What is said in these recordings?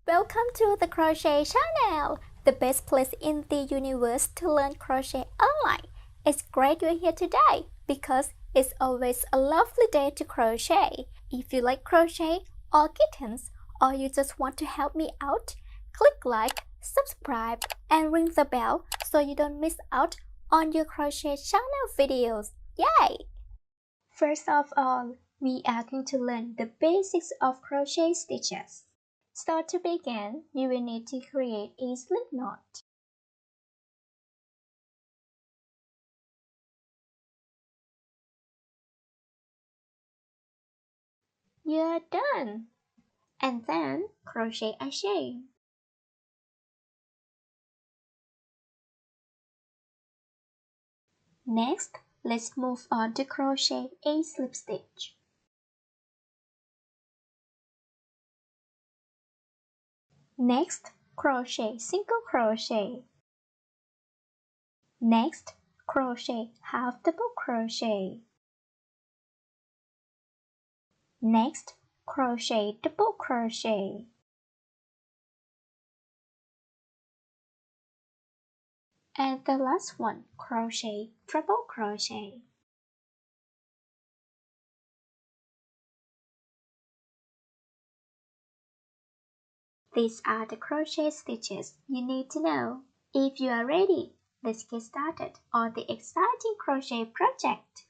Welcome to the Crochet Channel, the best place in the universe to learn crochet online. It's great you're here today because it's always a lovely day to crochet. If you like crochet or kittens, or you just want to help me out, click like, subscribe, and ring the bell so you don't miss out on your Crochet Channel videos. Yay! First of all, we are going to learn the basics of crochet stitches. So to begin, you will need to create a slip knot. You're done! And then crochet a chain. Next, let's move on to crochet a slip stitch. Next, crochet single crochet. Next, crochet half double crochet. Next, crochet double crochet. And the last one, crochet treble crochet. These are the crochet stitches you need to know. If you are ready, let's get started on the exciting crochet project.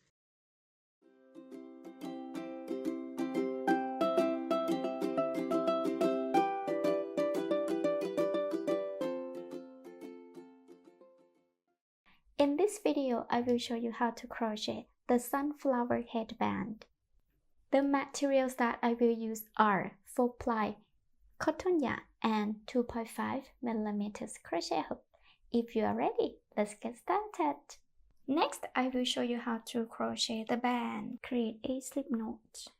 In this video, I will show you how to crochet the sunflower headband. The materials that I will use are 4-ply cotton yarn and 2.5mm crochet hook. If you are ready, let's get started. Next, I will show you how to crochet the band. Create a slip knot.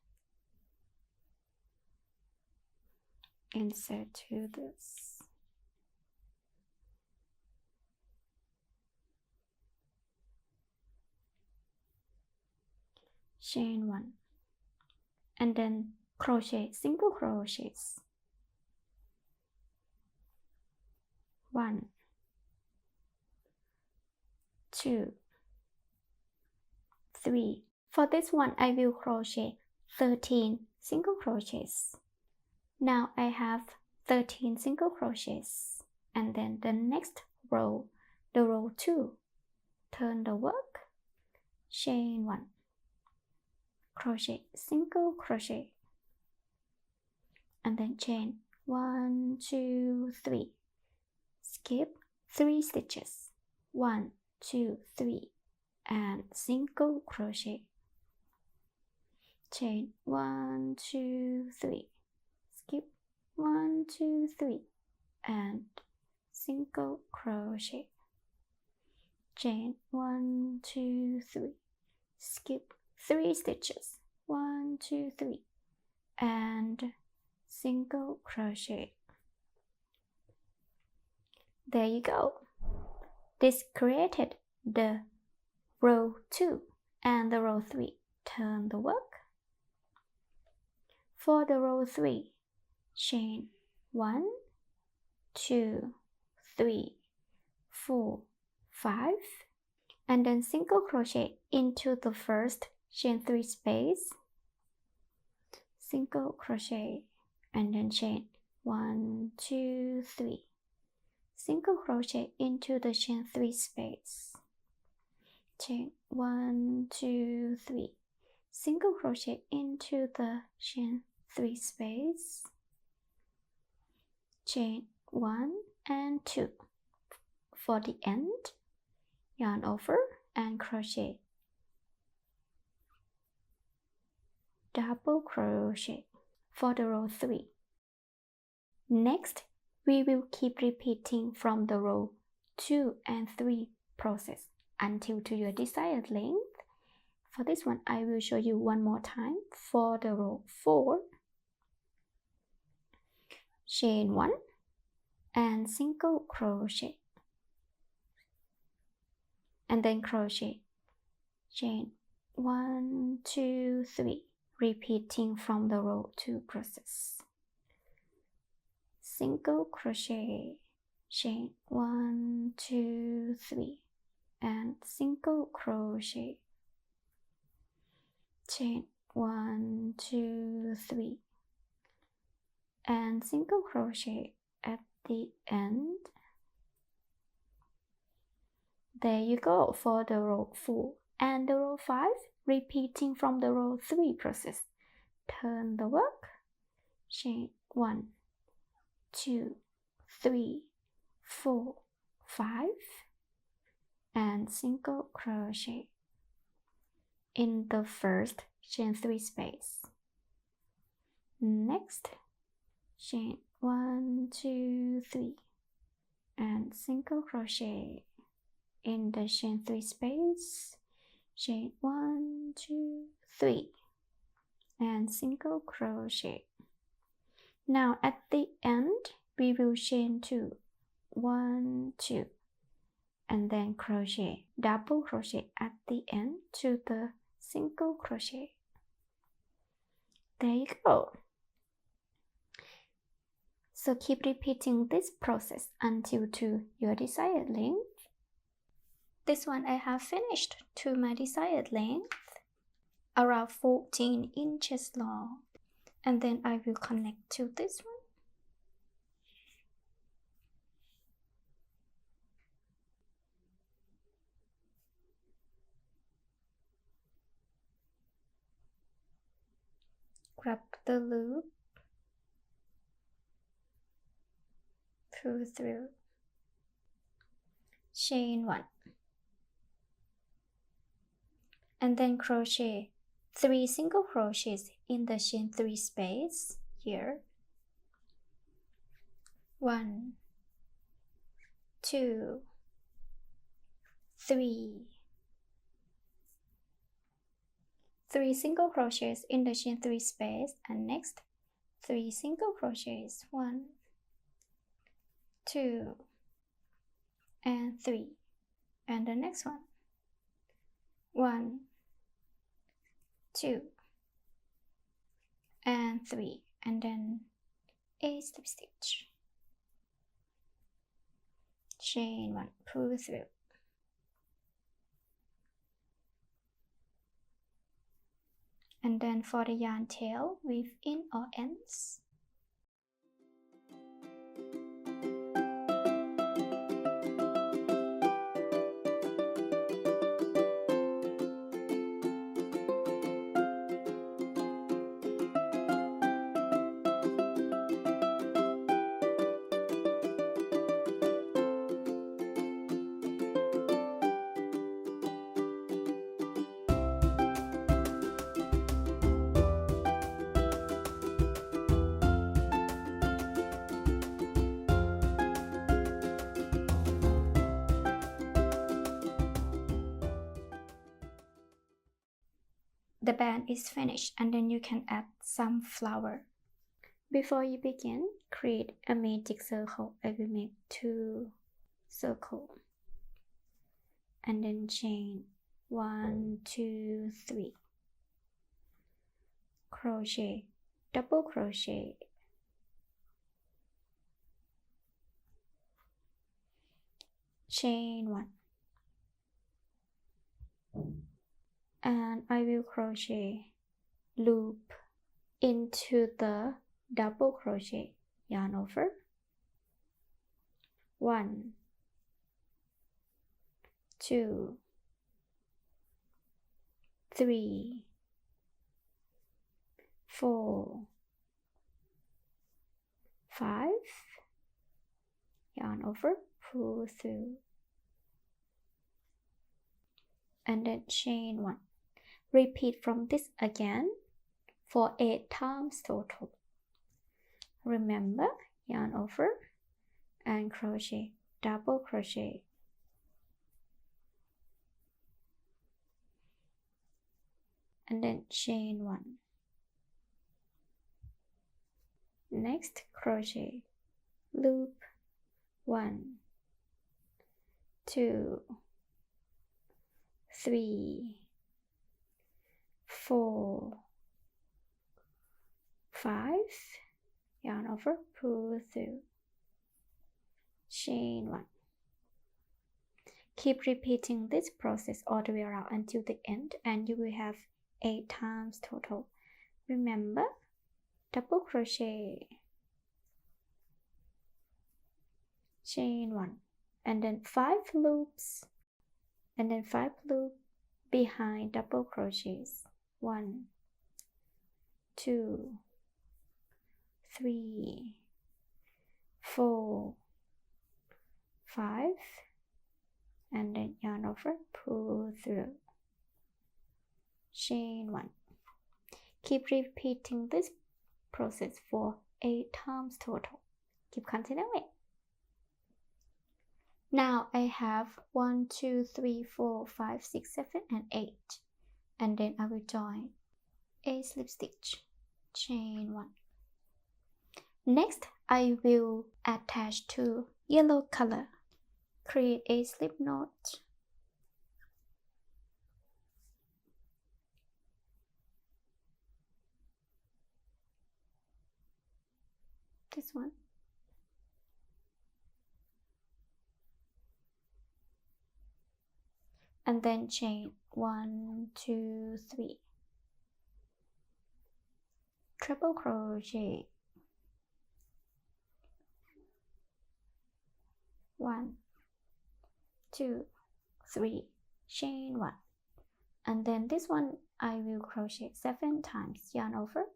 Insert to this. Chain 1 and then crochet single crochets. 1, 2, 3. For this one, I will crochet 13 single crochets. Now I have 13 single crochets, and then the next row, the row 2, turn the work, chain 1, crochet single crochet, and then chain 1, 2, 3. Skip 3 stitches, 1, 2, 3, and single crochet. Chain 1, 2, 3. Skip 1, 2, 3, and single crochet. Chain 1, 2, 3. Skip 3 stitches, 1, 2, 3, and single crochet. There you go. This created the row 2 and the row 3. Turn the work. For the row 3, chain 1, 2, 3, 4, 5, and then single crochet into the first chain 3 space, single crochet, and then chain 1, 2, 3. Single crochet into the chain 3 space, chain 1, 2, 3, single crochet into the chain 3 space, chain 1 and 2. For the end, yarn over and crochet, double crochet for the row 3. Next, we will keep repeating from the row 2 and 3 process until to your desired length. For this one, I will show you one more time. For the row 4, chain 1 and single crochet, and then crochet, chain 1, 2, 3, repeating from the row 2 process. single crochet, chain 1, 2, 3, and single crochet, chain 1, 2, 3, and single crochet at the end. There you go for the row 4 and the row 5, repeating from the row 3 process. Turn the work, chain 1, 2, 3, 4, 5, and single crochet in the first chain 3 space. Next, chain 1, 2, 3, and single crochet in the chain 3 space, chain 1, 2, 3, and single crochet. Now at the end, we will chain 2, 1, 2, and then crochet, double crochet at the end to the single crochet. There you go. So keep repeating this process until to your desired length. This one I have finished to my desired length, around 14 inches long, and then I will connect to this one. Grab the loop, pull through, chain 1, and then crochet 3 single crochets in the chain 3 space here. 1, 2, 3, 3 single crochets in the chain 3 space, and next 3 single crochets, 1, 2, and 3, and the next one, 1, 2, and 3, and then a slip stitch, chain 1, pull through, and then for the yarn tail, weave in or ends. The band is finished, and then you can add some flower. Before you begin, create a magic circle. I will make 2 circles, and then chain 1, 2, 3, crochet, double crochet, chain 1, and I will crochet loop into the double crochet, yarn over, 1, 2, 3, 4, 5, yarn over, pull through, and then chain 1. Repeat from this again for 8 times total. Remember, yarn over and crochet, double crochet, and then chain 1. Next, crochet, loop, 1, 2, 3, 4, 5, yarn over, pull through, chain 1. Keep repeating this process all the way around until the end, and you will have 8 times total. Remember, double crochet, chain 1, and then 5 loops, and then 5 loops behind double crochets. 1, 2, 3, 4, 5, and then yarn over, pull through, chain 1. Keep repeating this process for 8 times total. Keep continuing. Now I have 1, 2, 3, 4, 5, 6, 7, and 8, and then I will join a slip stitch, chain 1. Next, I will attach to yellow color. Create a slip knot. This one. And then chain 1, 2, 3. Triple crochet. 1, 2, 3, chain 1, and then this one I will crochet 7 times, yarn over,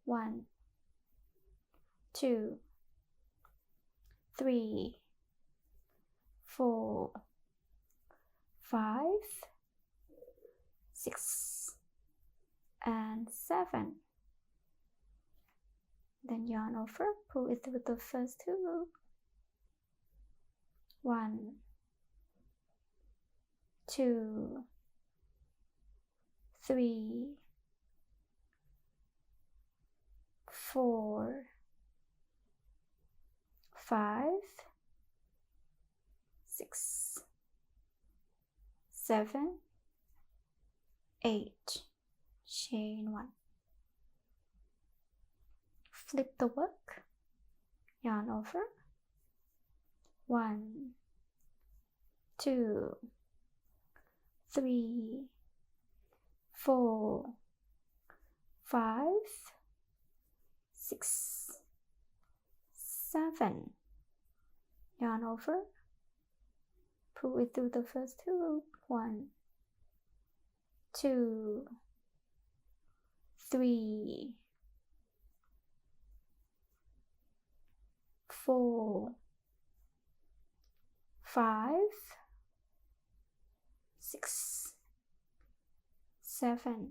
1, 2, 3, 4, 5, 6, and 7. Then yarn over, pull it through the first 2 loops. 1, 2, 3, 4, 5, 6, 7, 8, chain 1. Flip the work, yarn over, 1, 2, 3, 4, 5, 6, 7, yarn over, pull it through the first 2 loops, 1, 2, 3, 4, 5, 6, 7,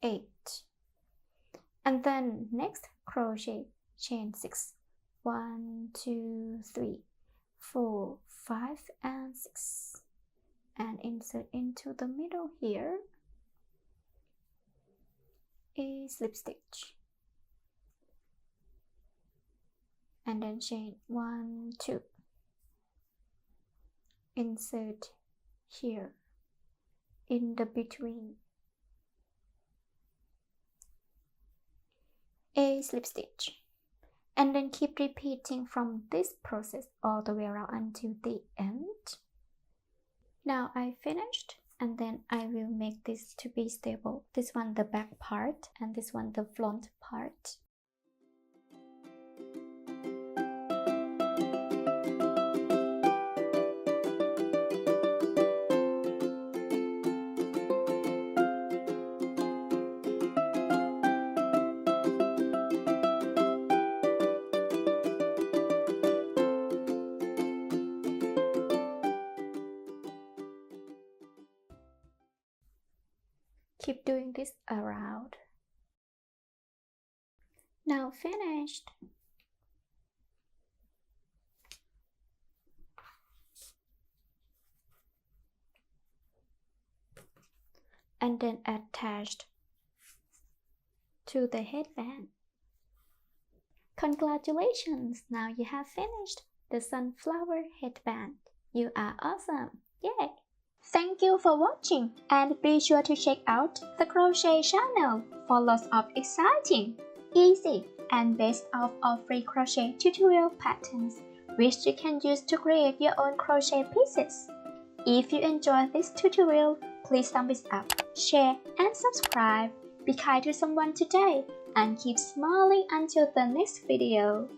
8, and then next crochet chain 6, 1, 2, 3, 4, 5, and 6, and insert into the middle here a slip stitch, and then chain 1, 2, insert here in the between a slip stitch, and then keep repeating from this process all the way around until the end. Now I finished, and then I will make this to be stable. This one the back part, and this one the front part. Keep doing this around. Now finished. And then attached to the headband. Congratulations! Now you have finished the sunflower headband. You are awesome! Yay! Thank you for watching, and be sure to check out the Crochet Channel for lots of exciting, easy, and best of all free crochet tutorial patterns, which you can use to create your own crochet pieces. If you enjoyed this tutorial, please thumbs up, share, and subscribe. Be kind to someone today and keep smiling until the next video.